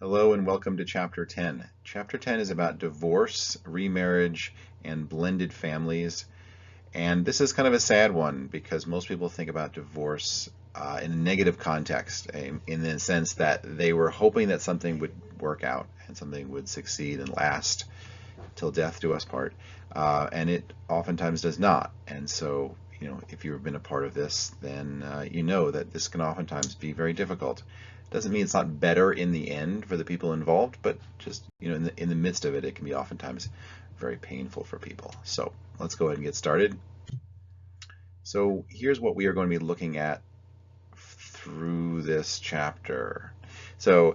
Hello and welcome to Chapter 10. Chapter 10 is about divorce, remarriage, and blended families. And this is kind of a sad one because most people think about divorce in a negative context, in the sense that they were hoping that something would work out and something would succeed and last till death do us part. And it oftentimes does not. And so, if you've been a part of this, then you know that this can oftentimes be very difficult. Doesn't mean it's not better in the end for the people involved, but just, in the midst of it, it can be oftentimes very painful for people. So let's go ahead and get started. So here's what we are going to be looking at through this chapter. So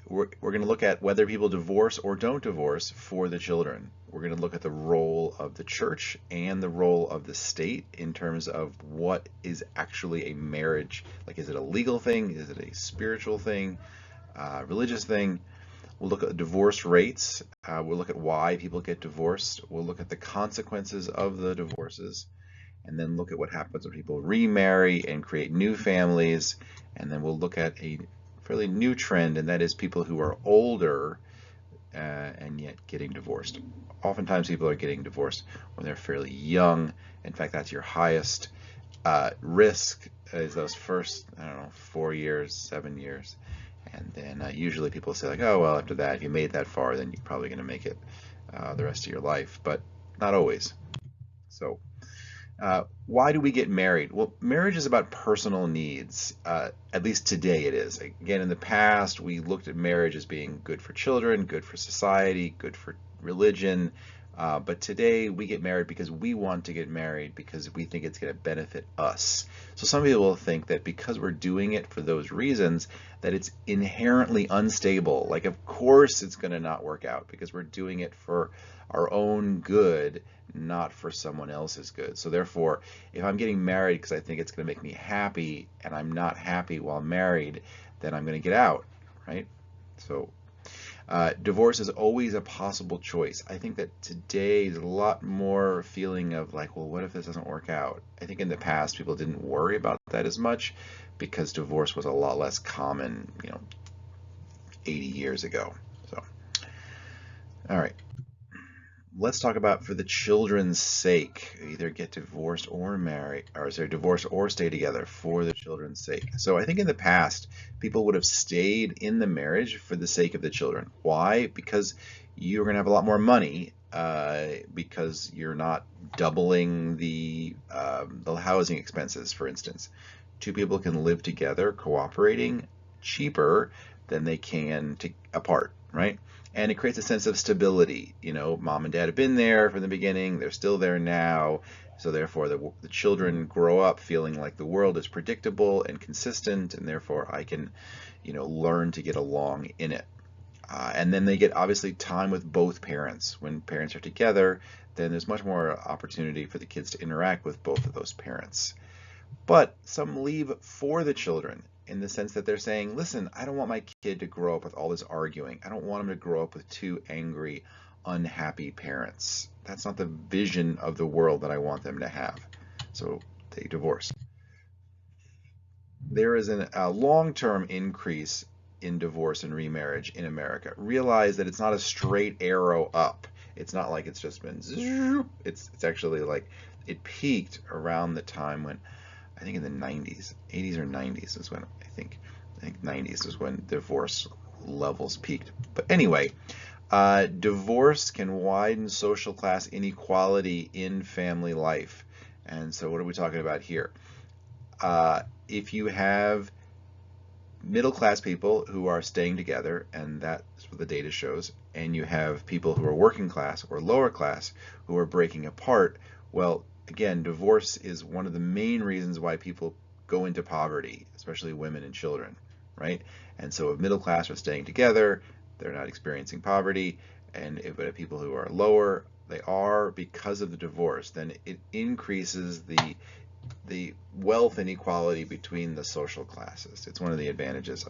we're going to look at whether people divorce or don't divorce for the children. We're going to look at the role of the church and the role of the state in terms of what is actually a marriage. Like, is it a legal thing? Is it a spiritual thing? Religious thing? We'll look at divorce rates. We'll look at why people get divorced. We'll look at the consequences of the divorces, and then look at what happens when people remarry and create new families. And then we'll look at a fairly new trend, and that is people who are older and yet getting divorced. Oftentimes people are getting divorced when they're fairly young. In fact, that's your highest risk, is those first, 4 years, 7 years. And then usually people say, like, oh, well, after that, if you made that far, then you're probably going to make it the rest of your life, but not always. So why do we get married? Well, marriage is about personal needs. At least today it is. Again, in the past, we looked at marriage as being good for children, good for society, good for religion. But today we get married because we want to get married because we think it's going to benefit us. So some people will think that because we're doing it for those reasons, that it's inherently unstable. Like, of course it's going to not work out because we're doing it for our own good, not for someone else's good. So therefore, if I'm getting married because I think it's going to make me happy and I'm not happy while married, then I'm going to get out, right? So divorce is always a possible choice. I think that today there's a lot more feeling of like, well, what if this doesn't work out? I think in the past people didn't worry about that as much because divorce was a lot less common, 80 years ago. So, all right. Let's talk about for the children's sake, either get divorced or marry, or sorry, divorce or stay together for the children's sake. So I think in the past, people would have stayed in the marriage for the sake of the children. Why? Because you're going to have a lot more money, because you're not doubling the housing expenses, for instance. Two people can live together, cooperating, cheaper than they can apart, right? And it creates a sense of stability. Mom and dad have been there from the beginning, they're still there now, so therefore the children grow up feeling like the world is predictable and consistent, and therefore I can, learn to get along in it. And then they get obviously time with both parents. When parents are together, then there's much more opportunity for the kids to interact with both of those parents. But some leave for the children, in the sense that they're saying, listen, I don't want my kid to grow up with all this arguing. I don't want him to grow up with two angry, unhappy parents. That's not the vision of the world that I want them to have. So they divorce. There is a long-term increase in divorce and remarriage in America. Realize that it's not a straight arrow up. It's not like it's just been zoop. It's actually like it peaked around the time when, I think in the 90s, 80s or 90s is when I think 90s is when divorce levels peaked. But anyway, divorce can widen social class inequality in family life. And so what are we talking about here? If you have middle class people who are staying together, and that's what the data shows, and you have people who are working class or lower class who are breaking apart, well, again, divorce is one of the main reasons why people go into poverty, especially women and children, right? And so if middle class are staying together, they're not experiencing poverty, and if people who are lower, they are because of the divorce, then it increases the wealth inequality between the social classes. It's one of the advantages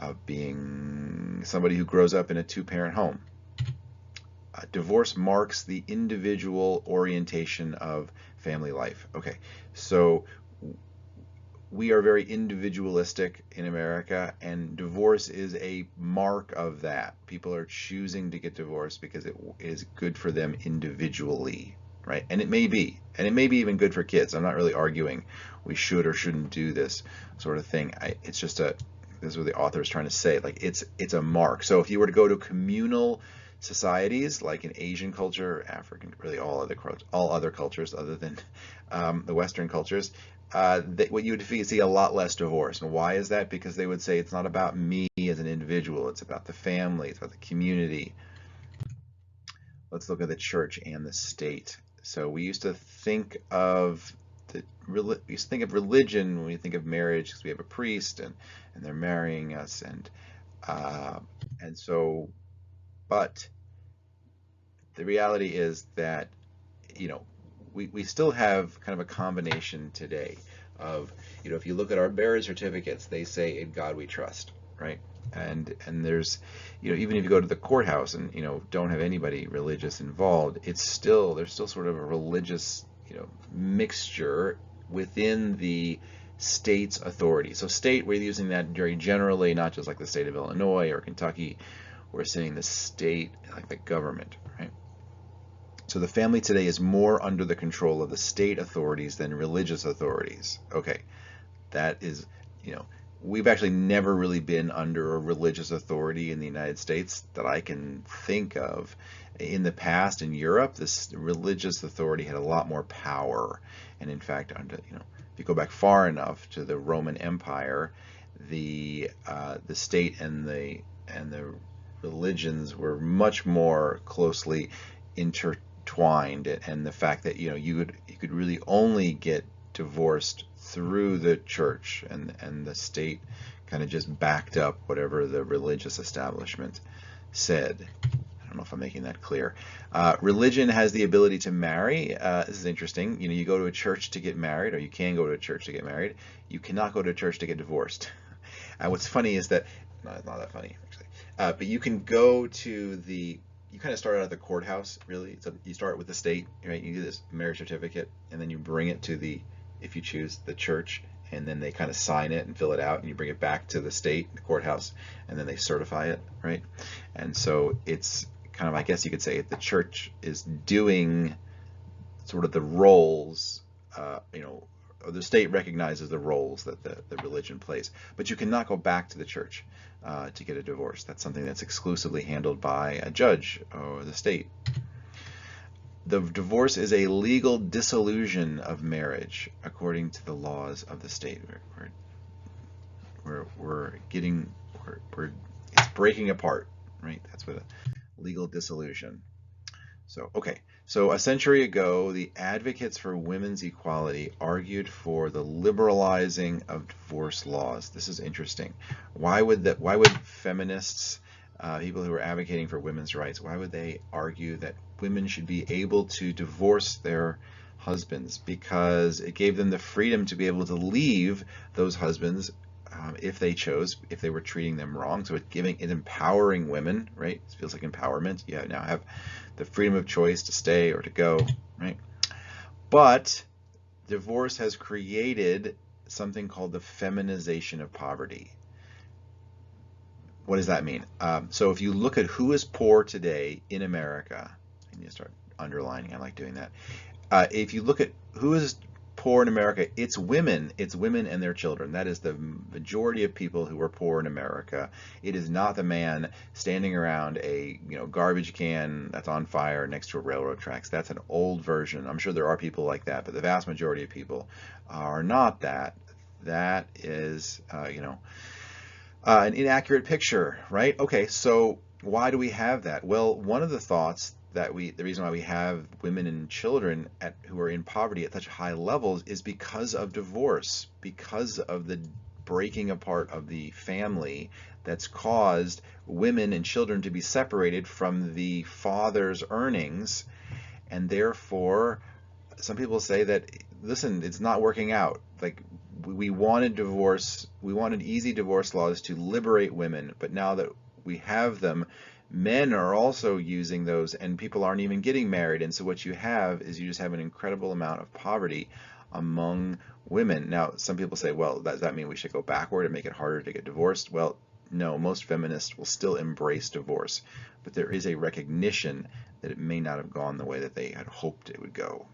of being somebody who grows up in a two-parent home. Divorce marks the individual orientation of family life. Okay, so we are very individualistic in America, and divorce is a mark of that. People are choosing to get divorced because it is good for them individually, right? And it may be even good for kids. I'm not really arguing we should or shouldn't do this sort of thing. It's just this is what the author is trying to say. Like it's a mark. So if you were to go to communal societies like in Asian culture, African, really all other cultures other than the Western cultures, what you would see a lot less divorce. And why is that? Because they would say it's not about me as an individual, it's about the family, it's about the community. Let's look at the church and the state. So we used to think of religion when we think of marriage because we have a priest and they're marrying us and so, but the reality is that, you know, we still have kind of a combination today of, you know, if you look at our marriage certificates, they say "In God we trust," right? And there's, you know, even if you go to the courthouse and, you know, don't have anybody religious involved, there's still sort of a religious, you know, mixture within the state's authority. So state, we're using that very generally, not just like the state of Illinois or Kentucky. We're saying the state, like the government, right? So the family today is more under the control of the state authorities than religious authorities. Okay, that is, you know, we've actually never really been under a religious authority in the United States that I can think of. In the past, in Europe, this religious authority had a lot more power. And in fact, you know, if you go back far enough to the Roman Empire, the state and the religions were much more closely intertwined, and the fact that, you know, you could really only get divorced through the church, and the state kind of just backed up whatever the religious establishment said. I don't know if I'm making that clear. Religion has the ability to marry. This is interesting. You know, you go to a church to get married, or you can go to a church to get married. You cannot go to a church to get divorced. What's funny is that, no, it's not that funny actually, but you can go to you kind of start out at the courthouse, really. So you start with the state, right? You get this marriage certificate, and then you bring it to if you choose, the church, and then they kind of sign it and fill it out, and you bring it back to the state, the courthouse, and then they certify it, right? And so it's kind of, I guess you could say, the church is doing sort of the roles, you know, or the state recognizes the roles that the religion plays. But you cannot go back to the church to get a divorce. That's something that's exclusively handled by a judge or the state. The divorce is a legal dissolution of marriage according to the laws of the state. It's breaking apart, right? That's what a legal dissolution. So, okay. So a century ago, the advocates for women's equality argued for the liberalizing of divorce laws. This is interesting. Why would feminists, people who are advocating for women's rights, why would they argue that women should be able to divorce their husbands? Because it gave them the freedom to be able to leave those husbands if they chose, if they were treating them wrong. So it's empowering women, right? It feels like empowerment. You now have the freedom of choice to stay or to go, right? But divorce has created something called the feminization of poverty. What does that mean? So if you look at who is poor today in America, and you start underlining, I like doing that. If you look at who is poor in America, it's women and their children. That is the majority of people who are poor in America. It is not the man standing around a garbage can that's on fire next to a railroad tracks. That's an old version. I'm sure there are people like that, but the vast majority of people are not that. That is an inaccurate picture, right? Okay, so why do we have that? Well, one of the thoughts the reason why we have women and children who are in poverty at such high levels is because of divorce, because of the breaking apart of the family that's caused women and children to be separated from the father's earnings. And therefore, some people say that, listen, it's not working out. Like, we wanted easy divorce laws to liberate women, but now that we have them, men are also using those, and people aren't even getting married. And so what you have is you just have an incredible amount of poverty among women. Now, some people say, well, does that mean we should go backward and make it harder to get divorced? Well, no, most feminists will still embrace divorce, but there is a recognition that it may not have gone the way that they had hoped it would go.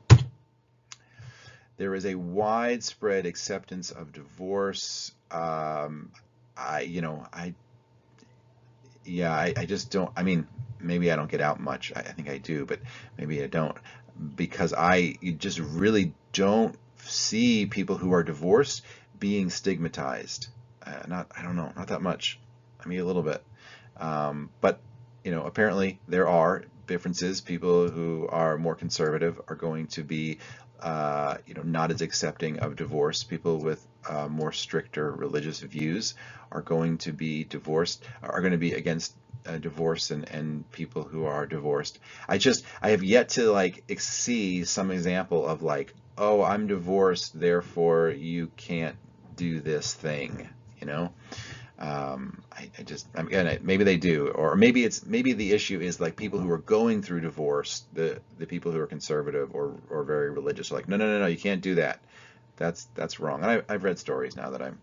There is a widespread acceptance of divorce. I just don't, I mean, maybe I don't get out much. I think I do, but maybe I don't, because you just really don't see people who are divorced being stigmatized. I don't know, not that much. I mean, a little bit. But, apparently there are differences. People who are more conservative are going to be, not as accepting of divorce. People with more stricter religious views are going to be against divorce, and people who are divorced. I have yet to see some example of oh, I'm divorced, therefore you can't do this thing, again, maybe they do, or maybe the issue is people who are going through divorce, the people who are conservative or very religious are like, no, you can't do that. That's wrong. And I've read stories now that I'm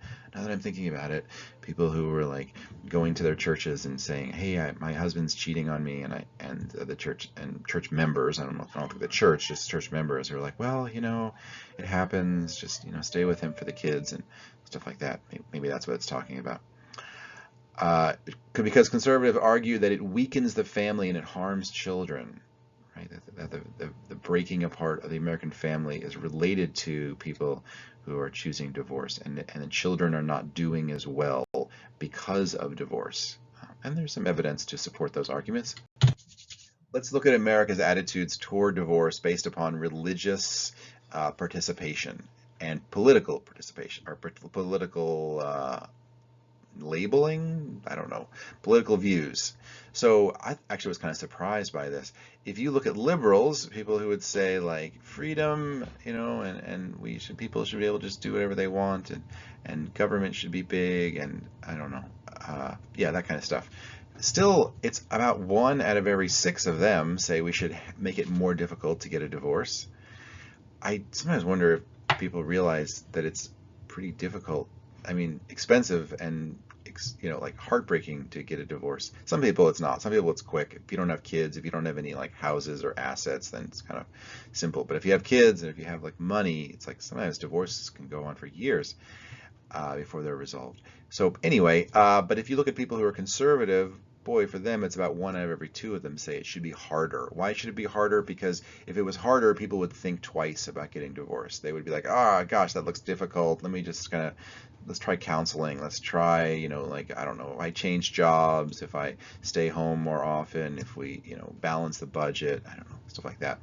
thinking about it. People who were going to their churches and saying, "Hey, my husband's cheating on me," and the church and church members. I don't think the church, just church members, who are like, "Well, it happens. Just stay with him for the kids," and stuff like that. Maybe that's what it's talking about. Because conservatives argue that it weakens the family and it harms children. Right? That the breaking apart of the American family is related to people who are choosing divorce, and the children are not doing as well because of divorce. And there's some evidence to support those arguments. Let's look at America's attitudes toward divorce based upon religious participation and political participation, or political labeling, I don't know, political views. So I actually was kind of surprised by this. If you look at liberals, people who would say freedom, and people should be able to just do whatever they want, and government should be big, and I don't know, that kind of stuff. Still, it's about 1 out of every 6 of them say we should make it more difficult to get a divorce. I sometimes wonder if people realize that it's pretty difficult, expensive, and heartbreaking to get a divorce. Some people it's not. Some people it's quick. If you don't have kids, if you don't have any houses or assets, then it's kind of simple. But if you have kids and if you have money, it's sometimes divorces can go on for years before they're resolved. So anyway, but if you look at people who are conservative, boy, for them it's about 1 out of every 2 of them say it should be harder. Why should it be harder? Because if it was harder, people would think twice about getting divorced. They would be like, oh gosh, that looks difficult. Let me just let's try counseling. Let's try, I don't know, if I change jobs, if I stay home more often, if we, balance the budget, I don't know, stuff like that.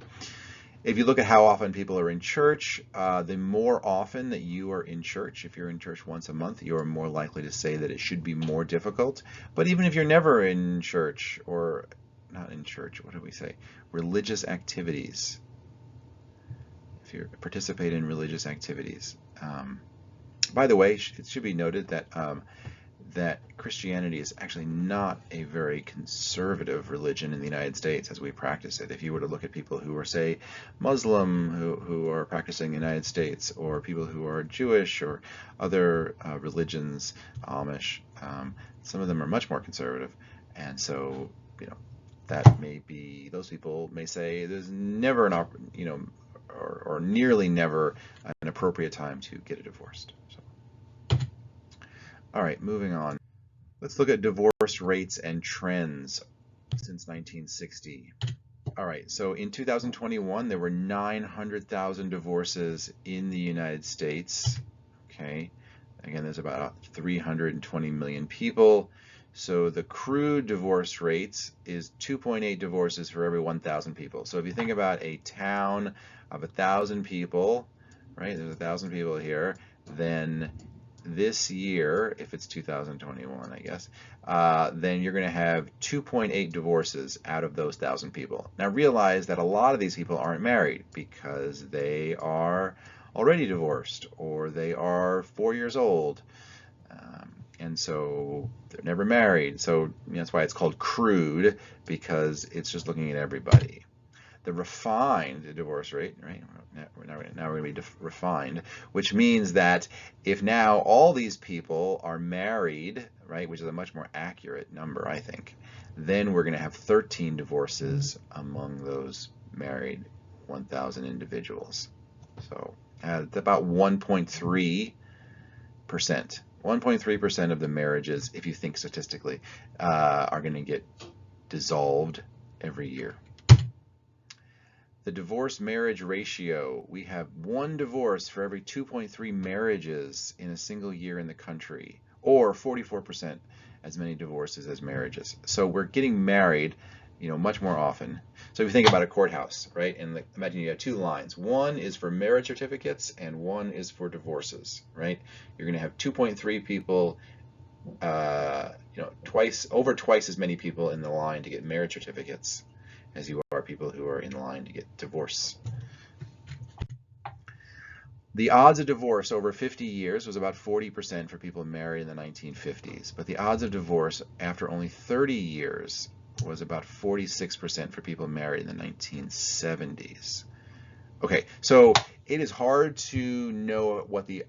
If you look at how often people are in church, the more often that you are in church, if you're in church once a month, you're more likely to say that it should be more difficult. But even if you're never in church, or not in church, what do we say? Religious activities. If you participate in religious activities. By the way, it should be noted that that Christianity is actually not a very conservative religion in the United States as we practice it. If you were to look at people who are, say, Muslim, who are practicing in the United States, or people who are Jewish or other religions, Amish, some of them are much more conservative. And so, that may be, those people may say there's never or nearly never an appropriate time to get a divorce. All right, moving on. Let's look at divorce rates and trends since 1960. All right, so in 2021, there were 900,000 divorces in the United States. Okay, again, there's about 320 million people. So the crude divorce rate is 2.8 divorces for every 1,000 people. So if you think about a town of 1,000 people, right, there's 1,000 people here, then this year, if it's 2021, I guess, then you're going to have 2.8 divorces out of those 1,000 people. Now realize that a lot of these people aren't married because they are already divorced, or they are 4 years old, and so they're never married. So that's why it's called crude, because it's just looking at everybody. the refined divorce rate, right? Now we're going to be refined, which means that if now all these people are married, right, which is a much more accurate number, I think, then we're going to have 13 divorces among those married 1,000 individuals. So it's about 1.3%. 1.3% of the marriages, if you think statistically, are going to get dissolved every year. The divorce marriage ratio, we have 1 divorce for every 2.3 marriages in a single year in the country, or 44% as many divorces as marriages. So we're getting married, much more often. So if you think about a courthouse, right, and imagine you have 2 lines. One is for marriage certificates and one is for divorces, right? You're going to have 2.3 people, over twice as many people in the line to get marriage certificates as you are people who are in line to get divorce. The odds of divorce over 50 years was about 40% for people married in the 1950s, but the odds of divorce after only 30 years was about 46% for people married in the 1970s. Okay, so it is hard to know what the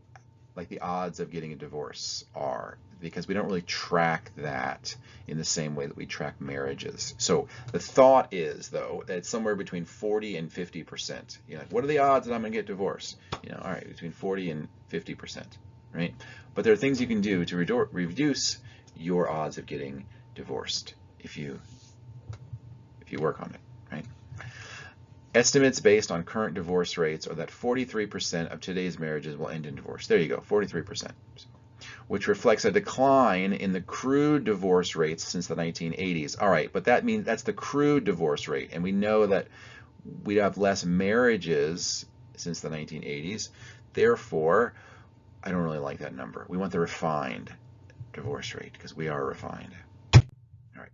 odds of getting a divorce are, because we don't really track that in the same way that we track marriages. So the thought is, though, that it's somewhere between 40 and 50%. What are the odds that I'm going to get divorced? All right, between 40 and 50%, right? But there are things you can do to reduce your odds of getting divorced if you work on it, right? Estimates based on current divorce rates are that 43% of today's marriages will end in divorce. There you go, 43%. Which reflects a decline in the crude divorce rates since the 1980s. All right, but that means that's the crude divorce rate, and we know that we have less marriages since the 1980s. Therefore, I don't really like that number. We want the refined divorce rate because we are refined. All right,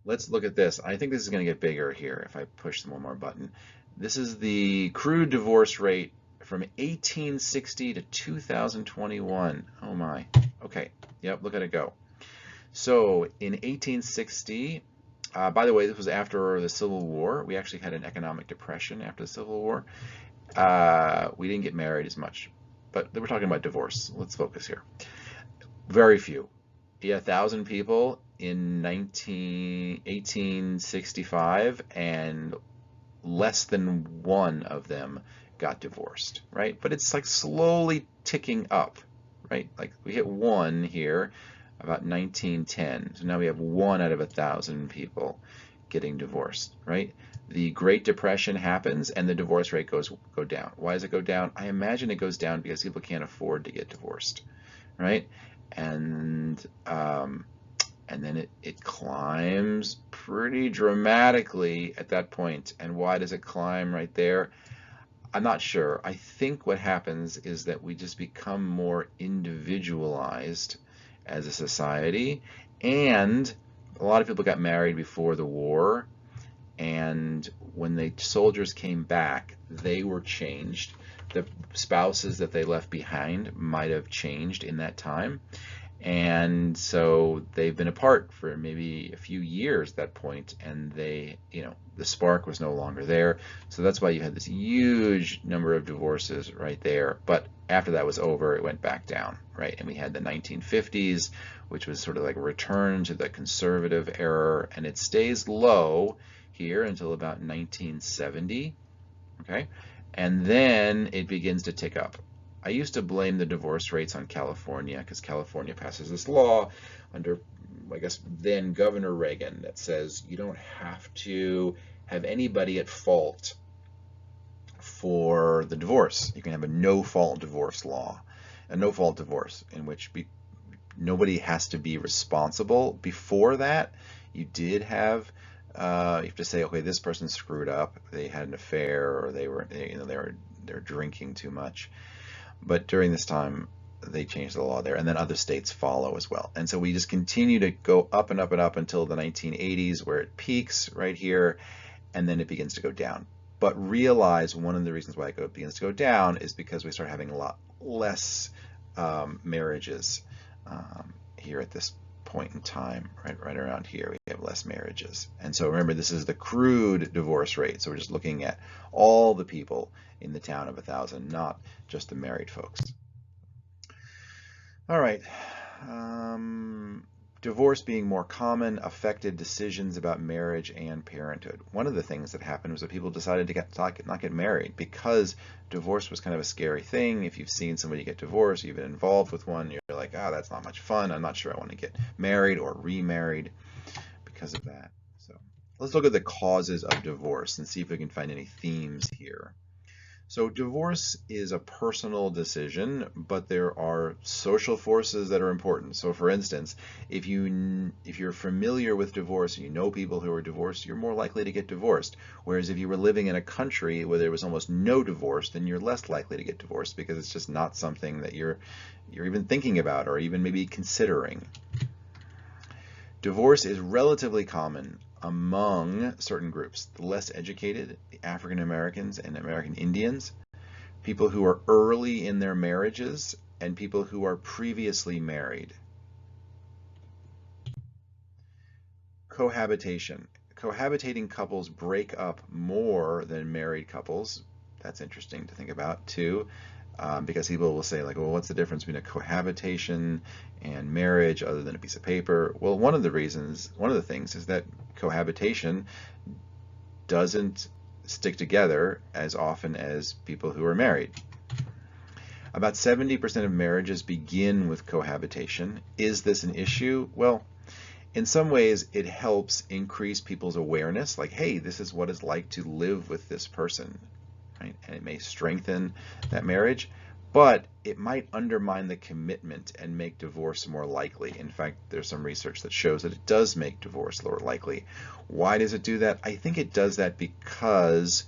let's look at this. I think this is going to get bigger here if I push one more button. This is the crude divorce rate from 1860 to 2021. Oh my. Okay. Yep, look at it go. So in 1860, by the way, this was after the Civil War. We actually had an economic depression after the Civil War. We didn't get married as much, but we're talking about divorce. Let's focus here. Very few. Yeah, 1,000 people in 1865, and less than 1 of them got divorced, right? But it's like slowly ticking up, right? Like we hit 1 here about 1910. So now we have 1 out of 1,000 people getting divorced, right? The Great Depression happens and the divorce rate go down. Why does it go down? I imagine it goes down because people can't afford to get divorced, right? And then it climbs pretty dramatically at that point. And why does it climb right there? I'm not sure. I think what happens is that we just become more individualized as a society, and a lot of people got married before the war, and when the soldiers came back, they were changed. The spouses that they left behind might have changed in that time, and so they've been apart for maybe a few years at that point, and the spark was no longer there. So that's why you had this huge number of divorces right there. But after that was over, it went back down, right? And we had the 1950s, which was sort of like a return to the conservative era, and it stays low here until about 1970, okay? And then it begins to tick up. I used to blame the divorce rates on California because California passes this law under, I guess, then Governor Reagan that says you don't have to have anybody at fault for the divorce. You can have a no-fault divorce law, a no-fault divorce in which nobody has to be responsible. Before that, you did have you have to say, okay, this person screwed up. They had an affair, or they were drinking too much. But during this time, they changed the law there, and then other states follow as well. And so we just continue to go up and up and up until the 1980s, where it peaks right here, and then it begins to go down. But realize one of the reasons why it begins to go down is because we start having a lot less marriages here at this point in time, right around here, we have less marriages. And so remember, this is the crude divorce rate. So we're just looking at all the people in the town of 1,000, not just the married folks. All right. Divorce being more common affected decisions about marriage and parenthood. One of the things that happened was that people decided to not get married because divorce was kind of a scary thing. If you've seen somebody get divorced, you've been involved with one, you're like, oh, that's not much fun. I'm not sure I want to get married or remarried because of that. So let's look at the causes of divorce and see if we can find any themes here. So divorce is a personal decision, but there are social forces that are important. So for instance, if you're familiar with divorce, you know people who are divorced, you're more likely to get divorced. Whereas if you were living in a country where there was almost no divorce, then you're less likely to get divorced because it's just not something that you're even thinking about or even maybe considering. Divorce is relatively common among certain groups, the less educated, the African Americans and American Indians, people who are early in their marriages, and people who are previously married. Cohabitation. Cohabitating couples break up more than married couples. That's interesting to think about too. Because people will say like, well, what's the difference between a cohabitation and marriage other than a piece of paper? Well, one of the things is that cohabitation doesn't stick together as often as people who are married. About 70% of marriages begin with cohabitation. Is this an issue? Well, in some ways it helps increase people's awareness, like, hey, this is what it's like to live with this person. Right? And it may strengthen that marriage, but it might undermine the commitment and make divorce more likely. In fact, there's some research that shows that it does make divorce more likely. Why does it do that? I think it does that because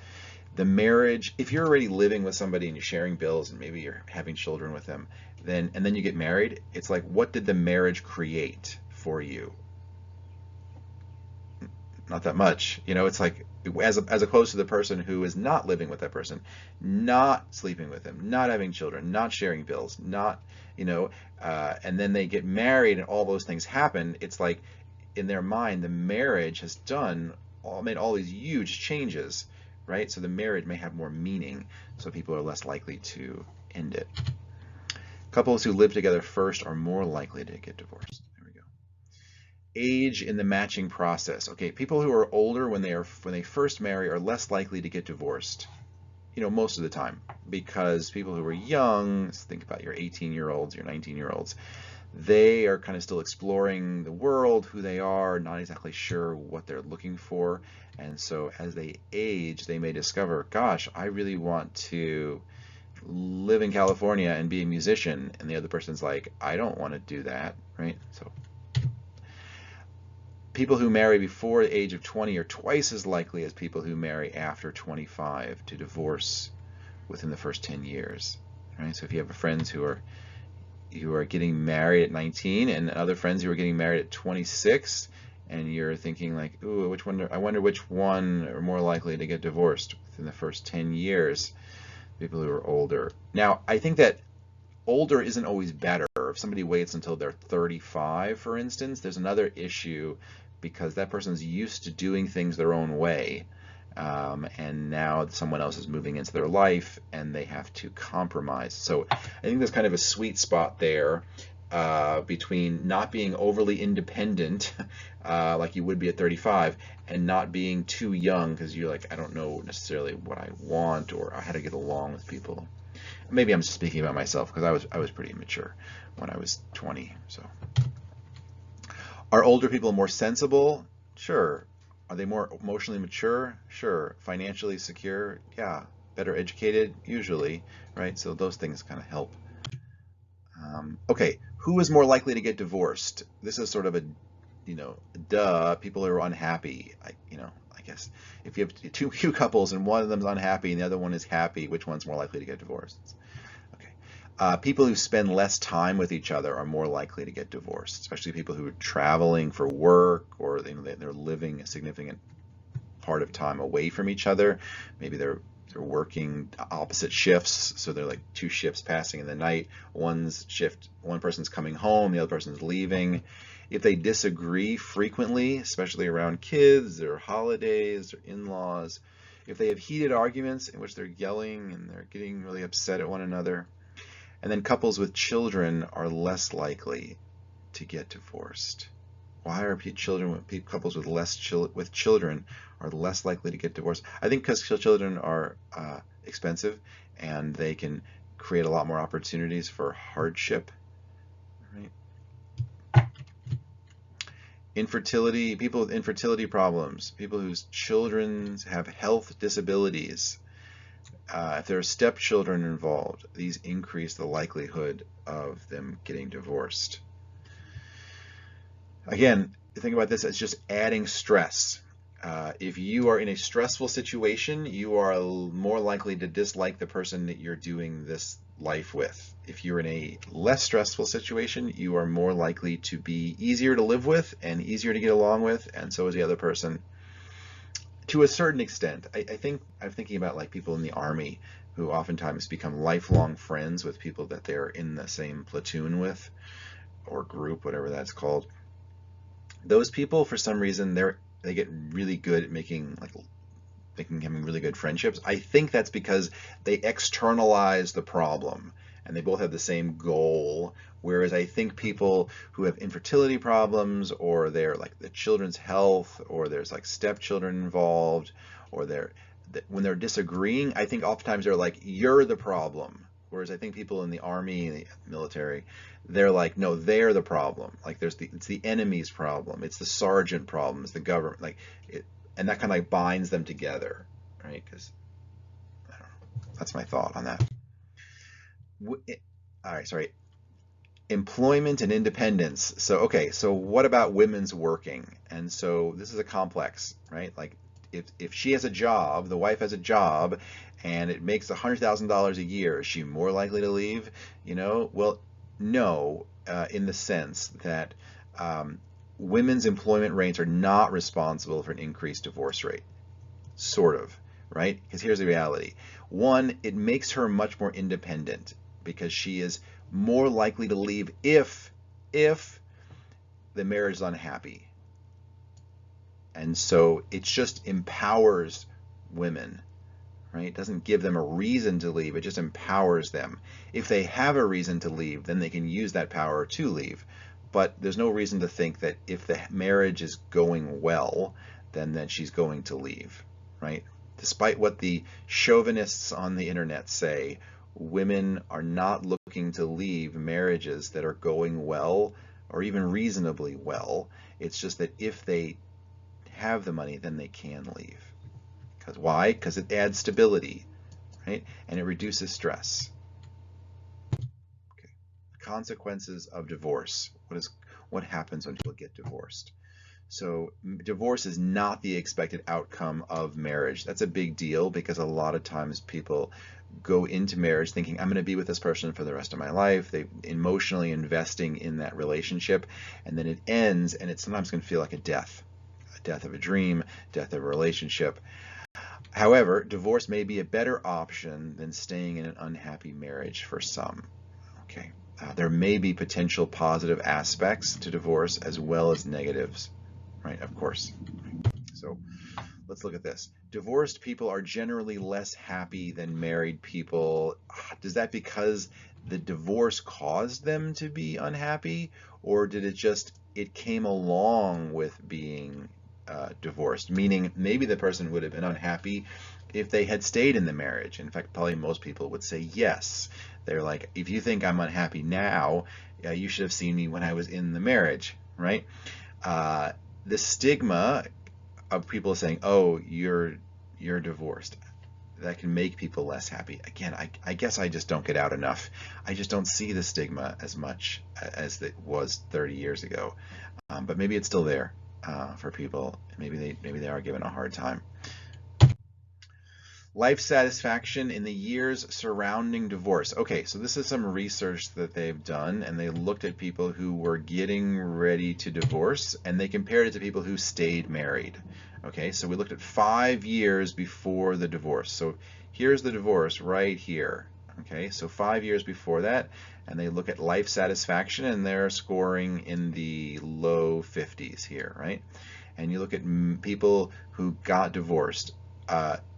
the marriage, if you're already living with somebody and you're sharing bills and maybe you're having children with them, and then you get married, it's like, what did the marriage create for you? Not that much. It's like, as opposed to the person who is not living with that person, not sleeping with them, not having children, not sharing bills, and then they get married and all those things happen. It's like in their mind, the marriage has made all these huge changes, right? So the marriage may have more meaning, so people are less likely to end it. Couples who live together first are more likely to get divorced. Age in the matching process. Okay, people who are older when they first marry are less likely to get divorced, most of the time, because people who are young, think about your 18-year-olds, your 19-year-olds, they are kind of still exploring the world, who they are, not exactly sure what they're looking for. And so as they age, they may discover, gosh, I really want to live in California and be a musician. And the other person's like, I don't want to do that, right? So people who marry before the age of 20 are twice as likely as people who marry after 25 to divorce within the first 10 years. Right? So if you have friends who are getting married at 19 and other friends who are getting married at 26, and you're thinking like, ooh, I wonder which one are more likely to get divorced within the first 10 years, people who are older. Now, I think that older isn't always better. If somebody waits until they're 35, for instance, there's another issue because that person's used to doing things their own way, and now someone else is moving into their life and they have to compromise. So I think there's kind of a sweet spot there between not being overly independent like you would be at 35 and not being too young because you're like, I don't know necessarily what I want or how to get along with people. Maybe I'm just speaking about myself because I was pretty immature when I was 20. So, are older people more sensible? Sure. Are they more emotionally mature? Sure. Financially secure? Yeah. Better educated? Usually, right? So those things kind of help. Okay. Who is more likely to get divorced? This is sort of a, people are unhappy. I guess if you have two couples and one of them's unhappy and the other one is happy, which one's more likely to get divorced? Okay. People who spend less time with each other are more likely to get divorced, especially people who are traveling for work or they're living a significant part of time away from each other. Maybe they're working opposite shifts, so they're like two shifts passing in the night. One person's coming home, the other person's leaving. if they disagree frequently, especially around kids or holidays or in-laws, if they have heated arguments in which they're yelling and they're getting really upset at one another. And then couples with children are less likely to get divorced. Why are couples with children are less likely to get divorced? I think because children are expensive and they can create a lot more opportunities for hardship. Right? Infertility, people with infertility problems, people whose children have health disabilities. If there are stepchildren involved, these increase the likelihood of them getting divorced. Again, think about this as just adding stress. If you are in a stressful situation, you are more likely to dislike the person that you're doing this life with. If you're in a less stressful situation, you are more likely to be easier to live with and easier to get along with, and so is the other person. To a certain extent, I think I'm thinking about like people in the Army who oftentimes become lifelong friends with people that they're in the same platoon with, or group, whatever that's called. Those people, for some reason, they get really good at having really good friendships. I think that's because they externalize the problem and they both have the same goal. Whereas I think people who have infertility problems, or they're like the children's health, or there's like stepchildren involved, or when they're disagreeing, I think oftentimes they're like, you're the problem. Whereas I think people in the Army, the military, they're like, no, they're the problem. Like it's the enemy's problem. It's the sergeant problem. It's the government. And that kind of like binds them together, right? Because I don't know. That's my thought on that. All right, sorry. Employment and independence. So what about women's working? And so this is a complex, right? Like if she has a job, the wife has a job, and it makes $100,000 a year, is she more likely to leave? Well, no, in the sense that women's employment rates are not responsible for an increased divorce rate. Sort of, right? Because here's the reality. One, it makes her much more independent because she is more likely to leave if the marriage is unhappy. And so it just empowers women, right? It doesn't give them a reason to leave, it just empowers them. If they have a reason to leave, then they can use that power to leave. But there's no reason to think that if the marriage is going well, then that she's going to leave, right? Despite what the chauvinists on the internet say, women are not looking to leave marriages that are going well or even reasonably well. It's just that if they have the money, then they can leave. Because why? Because it adds stability, right? And it reduces stress. Okay. Consequences of divorce. What happens when people get divorced? So divorce is not the expected outcome of marriage. That's a big deal because a lot of times people go into marriage thinking, I'm going to be with this person for the rest of my life. They emotionally investing in that relationship, and then it ends, and it sometimes can feel like a death of a dream, death of a relationship. However, divorce may be a better option than staying in an unhappy marriage for some. Okay, there may be potential positive aspects to divorce as well as negatives, right? Of course. So let's look at this. Divorced people are generally less happy than married people. Is that because the divorce caused them to be unhappy, or did it came along with being divorced? Meaning maybe the person would have been unhappy if they had stayed in the marriage. In fact, probably most people would say yes. They're like, if you think I'm unhappy now, you should have seen me when I was in the marriage, right? The stigma of people saying, oh, you're divorced, that can make people less happy. Again, I guess I just don't get out enough. I just don't see the stigma as much as it was 30 years ago. But maybe it's still there for people. Maybe they are given a hard time. Life satisfaction in the years surrounding divorce. Okay, so this is some research that they've done, and they looked at people who were getting ready to divorce, and they compared it to people who stayed married. Okay, so we looked at 5 years before the divorce. So here's the divorce right here. Okay, so 5 years before that, and they look at life satisfaction, and they're scoring in the low 50s here, right? And you look at people who got divorced.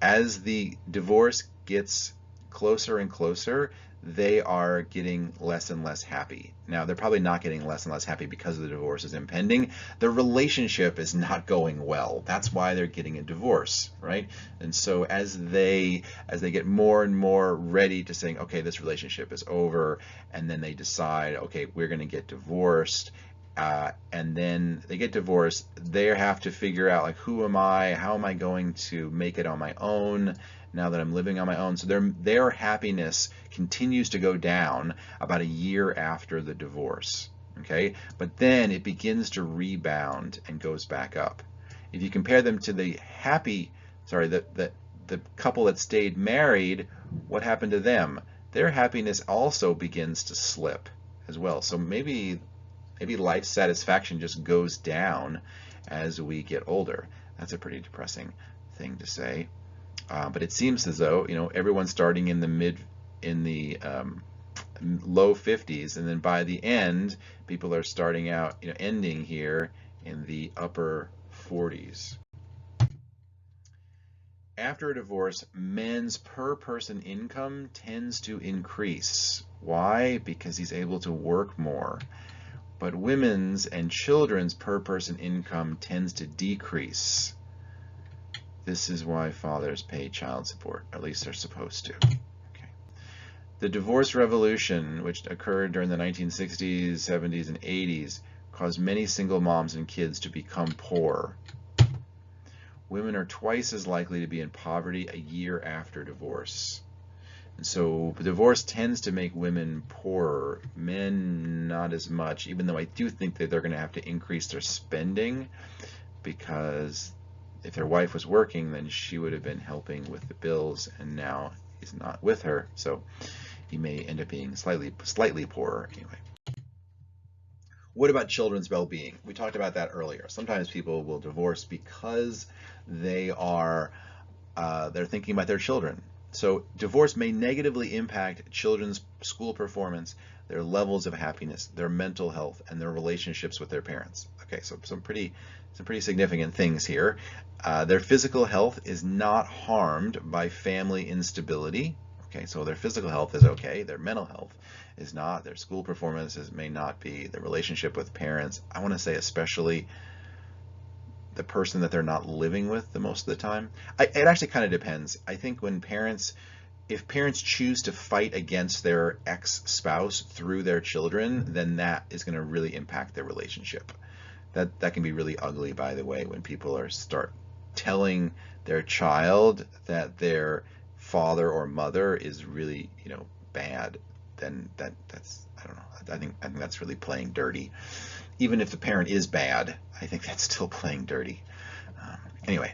As the divorce gets closer and closer, they are getting less and less happy. Now, they're probably not getting less and less happy because the divorce is impending. The relationship is not going well. That's why they're getting a divorce, right? And so as they get more and more ready to saying, okay, this relationship is over, and then they decide, okay, we're going to get divorced, and then they get divorced, they have to figure out, like, who am I? How am I going to make it on my own now that I'm living on my own? So their happiness continues to go down about a year after the divorce. Okay, but then it begins to rebound and goes back up. If you compare them to the couple that stayed married, what happened to them? Their happiness also begins to slip as well. So maybe life satisfaction just goes down as we get older. That's a pretty depressing thing to say. But it seems as though, everyone's starting in the low 50s, and then by the end, people are starting out, ending here in the upper 40s. After a divorce, men's per person income tends to increase. Why? Because he's able to work more. But women's and children's per person income tends to decrease. This is why fathers pay child support, at least they're supposed to. Okay. The divorce revolution, which occurred during the 1960s, 70s, and 80s, caused many single moms and kids to become poor. Women are twice as likely to be in poverty a year after divorce. And so divorce tends to make women poorer, men not as much, even though I do think that they're going to have to increase their spending, because if their wife was working, then she would have been helping with the bills, and now he's not with her, so he may end up being slightly poorer anyway. What about children's well-being? We talked about that earlier. Sometimes people will divorce because they're thinking about their children. So divorce may negatively impact children's school performance, their levels of happiness, their mental health, and their relationships with their parents. Okay, so some pretty significant things here. Their physical health is not harmed by family instability. Okay, so their physical health is okay. Their mental health is not. Their school performances may not be. Their relationship with parents, I want to say especially the person that they're not living with the most of the time. It actually kind of depends. I think if parents choose to fight against their ex-spouse through their children, then that is going to really impact their relationship. That can be really ugly, by the way, when people start telling their child that their father or mother is really, bad. Then that's, I don't know. I think that's really playing dirty. Even if the parent is bad, I think that's still playing dirty. Anyway,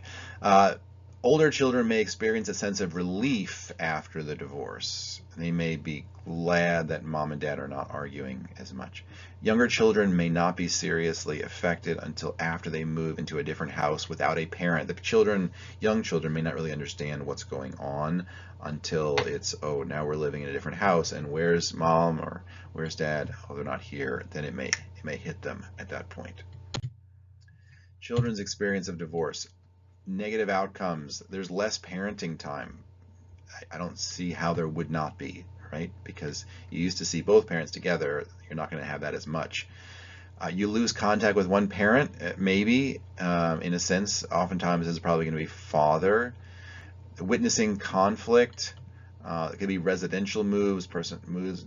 older children may experience a sense of relief after the divorce. They may be glad that mom and dad are not arguing as much. Younger children may not be seriously affected until after they move into a different house without a parent. Young children may not really understand what's going on until it's, oh, now we're living in a different house, and where's mom or where's dad? Oh, they're not here. Then it may hit them at that point. Children's experience of divorce. Negative outcomes. There's less parenting time. I don't see how there would not be, right? Because you used to see both parents together. You're not going to have that as much. You lose contact with one parent, maybe, in a sense. Oftentimes it's probably going to be father. Witnessing conflict. It could be residential moves.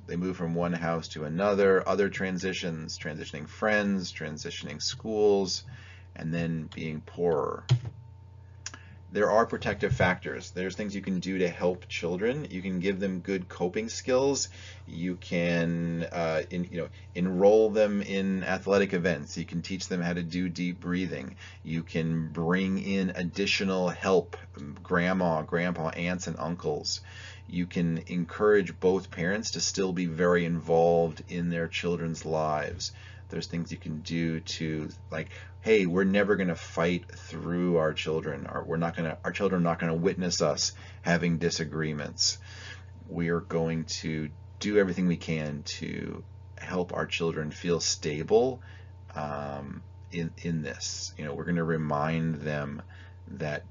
They move from one house to another. Other transitions, transitioning friends, transitioning schools, and then being poorer. There are protective factors. There's things you can do to help children. You can give them good coping skills. You can enroll them in athletic events. You can teach them how to do deep breathing. You can bring in additional help, grandma, grandpa, aunts, and uncles. You can encourage both parents to still be very involved in their children's lives. There's things you can do to, like, hey, we're never going to fight through our children, or our children are not going to witness us having disagreements. we are going to do everything we can to help our children feel stable in this. We're going to remind them that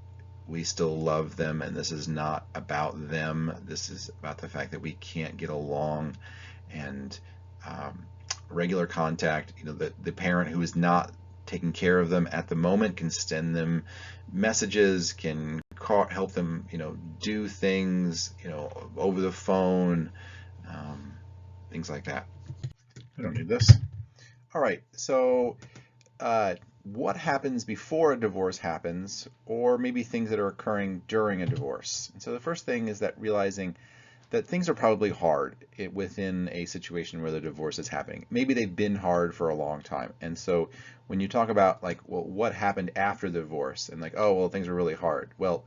we still love them, and this is not about them. This is about the fact that we can't get along, and regular contact. The parent who is not taking care of them at the moment can send them messages, can help them, do things, over the phone, things like that. I don't need this. All right, so what happens before a divorce happens, or maybe things that are occurring during a divorce? And so the first thing is that realizing that things are probably hard within a situation where the divorce is happening. Maybe they've been hard for a long time. And so when you talk about what happened after the divorce, and oh, well, things were really hard. Well,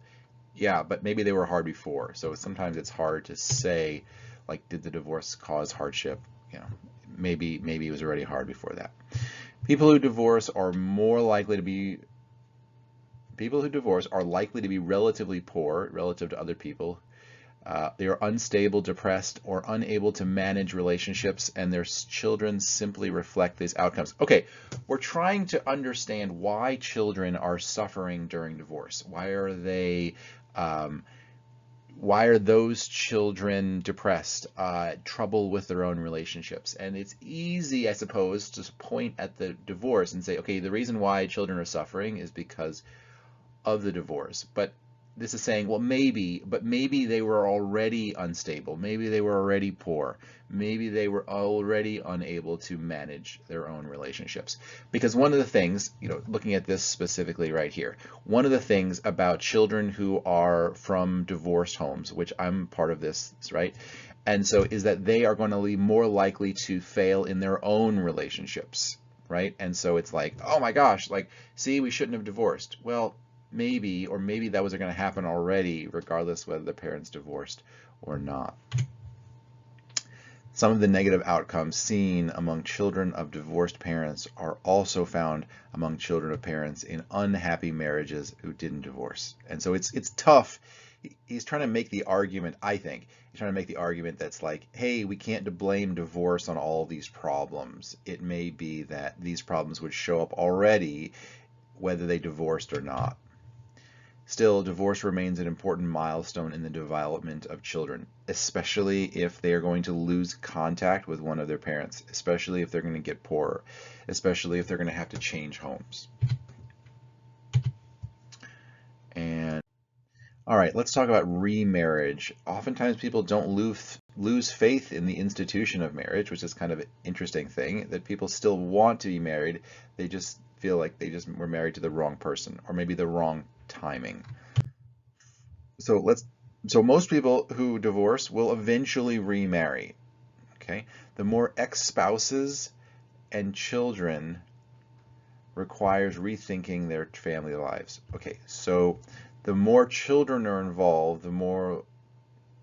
yeah, but maybe they were hard before. So sometimes it's hard to say, did the divorce cause hardship? Maybe it was already hard before that. People who divorce are likely to be relatively poor relative to other people. They are unstable, depressed, or unable to manage relationships, and their children simply reflect these outcomes. Okay, we're trying to understand why children are suffering during divorce. Why are those children depressed, trouble with their own relationships? And it's easy, I suppose, to point at the divorce and say, okay, the reason why children are suffering is because of the divorce. But this is saying, well, maybe they were already unstable. Maybe they were already poor. Maybe they were already unable to manage their own relationships. Because one of the things, looking at this specifically right here, one of the things about children who are from divorced homes, which I'm part of this, right? And so is that they are going to be more likely to fail in their own relationships, right? And so it's oh my gosh, see, we shouldn't have divorced. Well, maybe that was going to happen already, regardless whether the parents divorced or not. Some of the negative outcomes seen among children of divorced parents are also found among children of parents in unhappy marriages who didn't divorce. And so it's tough. He's trying to make the argument, I think, that's hey, we can't blame divorce on all these problems. It may be that these problems would show up already, whether they divorced or not. Still, divorce remains an important milestone in the development of children, especially if they are going to lose contact with one of their parents, especially if they're going to get poorer, especially if they're going to have to change homes. And all right, let's talk about remarriage. Oftentimes people don't lose faith in the institution of marriage, which is kind of an interesting thing, that people still want to be married. They just feel like they just were married to the wrong person, or maybe the wrong timing. So most people who divorce will eventually remarry. Okay, the more ex-spouses and children requires rethinking their family lives. Okay, so the more children are involved, the more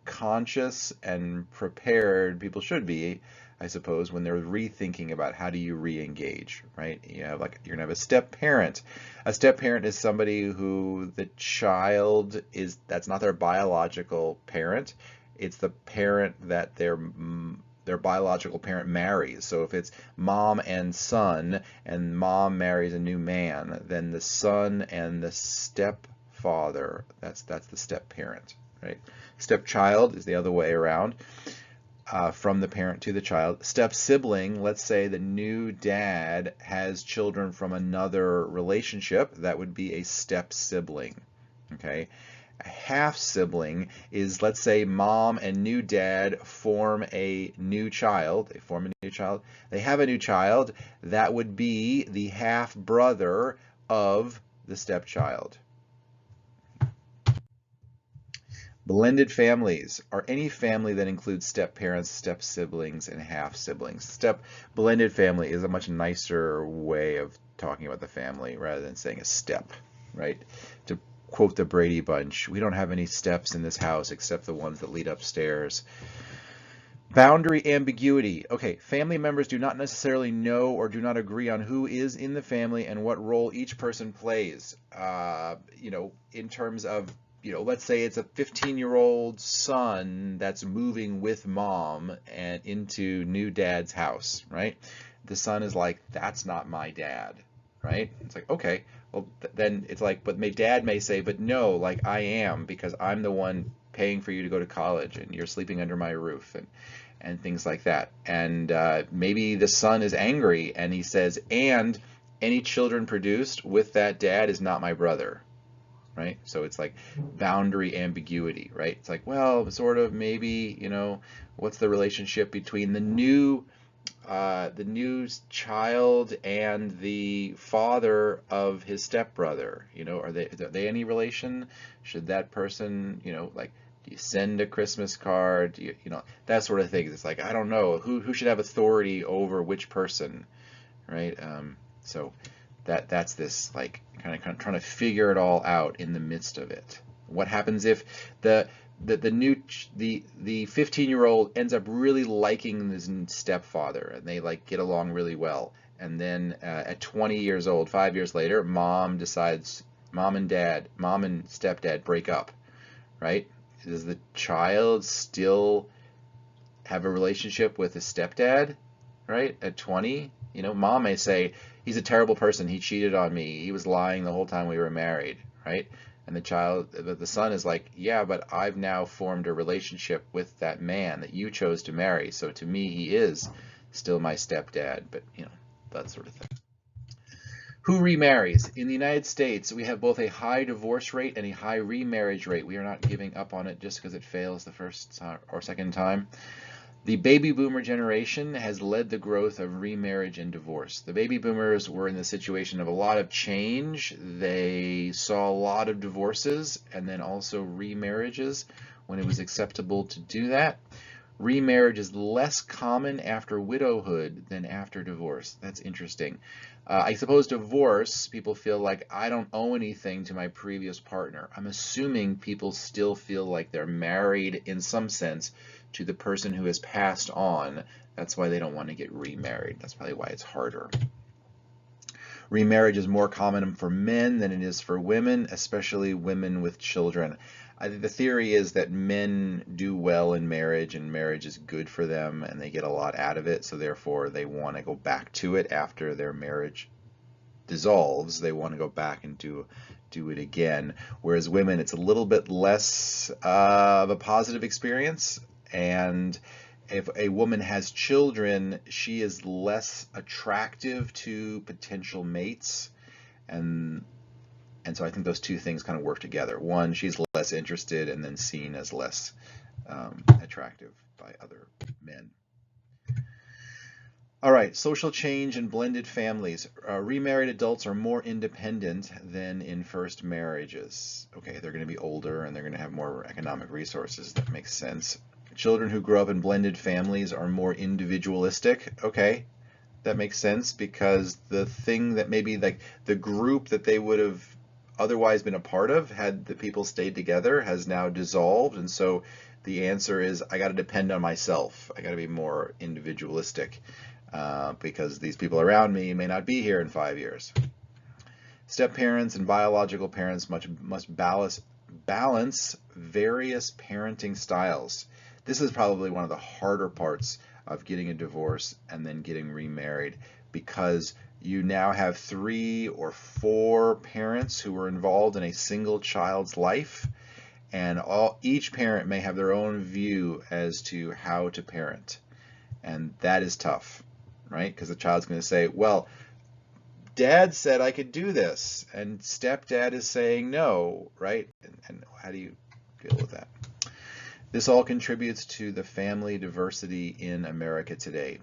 conscious and prepared people should be, I suppose, when they're rethinking about how do you re-engage, right? You're gonna have a step parent. A step parent is somebody who the child that's not their biological parent. It's the parent that their biological parent marries. So if it's mom and son, and mom marries a new man, then the son and the stepfather, that's the step parent, right? Stepchild is the other way around, from the parent to the child. Step sibling, let's say the new dad has children from another relationship, that would be a step sibling. Okay, a half sibling is, let's say mom and new dad form a new child. They have a new child. That would be the half brother of the stepchild. Blended families are any family that includes step parents, step siblings, and half siblings. Blended family is a much nicer way of talking about the family rather than saying a step, right? To quote the Brady Bunch, we don't have any steps in this house except the ones that lead upstairs. Boundary ambiguity. Okay, family members do not necessarily know or do not agree on who is in the family and what role each person plays. In terms of let's say it's a 15-year-old son that's moving with mom and into new dad's house, right? The son is like, that's not my dad, right? It's like, okay, well, then it's like, but my dad may say, but no, like I am, because I'm the one paying for you to go to college and you're sleeping under my roof and things like that. And maybe the son is angry and he says, and any children produced with that dad is not my brother, right? So it's like boundary ambiguity, right? It's like, well, sort of, maybe, what's the relationship between the new child and the father of his stepbrother? Are they any relation? Should that person, like, do you send a Christmas card? Do that sort of thing. It's like, I don't know who should have authority over which person, right? So that's this, like, kind of trying to figure it all out in the midst of it. What happens if the 15-year-old ends up really liking his stepfather and they like get along really well, and then at 20 years old, 5 years later, mom and stepdad break up, right? Does the child still have a relationship with his stepdad, right? At 20, mom may say, he's a terrible person, he cheated on me, he was lying the whole time we were married, right? And the son is like, yeah, but I've now formed a relationship with that man that you chose to marry, so to me he is still my stepdad. But that sort of thing. Who remarries? In the United States, we have both a high divorce rate and a high remarriage rate. We are not giving up on it just because it fails the first or second time. The baby boomer generation has led the growth of remarriage and divorce. The baby boomers were in the situation of a lot of change. They saw a lot of divorces and then also remarriages when it was acceptable to do that. Remarriage is less common after widowhood than after divorce. That's interesting. I suppose divorce, people feel like, I don't owe anything to my previous partner. I'm assuming people still feel like they're married in some sense to the person who has passed on. That's why they don't want to get remarried. That's probably why it's harder. Remarriage is more common for men than it is for women, especially women with children. I think the theory is that men do well in marriage and marriage is good for them and they get a lot out of it, so therefore they want to go back to it after their marriage dissolves. They want to go back and do it again. Whereas women, it's a little bit less of a positive experience, and if a woman has children, she is less attractive to potential mates, and so I think those two things kind of work together. One, she's less interested and then seen as less attractive by other men. All right, social change and blended families. Remarried adults are more independent than in first marriages. Okay, they're going to be older and they're going to have more economic resources. That makes sense. Children who grow up in blended families are more individualistic. Okay, that makes sense, because the thing that maybe like the group that they would have otherwise been a part of had the people stayed together has now dissolved, and so the answer is, I got to depend on myself. I got to be more individualistic because these people around me may not be here in 5 years. Step-parents and biological parents must balance various parenting styles. This is probably one of the harder parts of getting a divorce and then getting remarried, because you now have 3 or 4 parents who are involved in a single child's life, and each parent may have their own view as to how to parent, and that is tough, right? Because the child's going to say, well, dad said I could do this, and stepdad is saying no, right? And how do you deal with that? This all contributes to the family diversity in America today.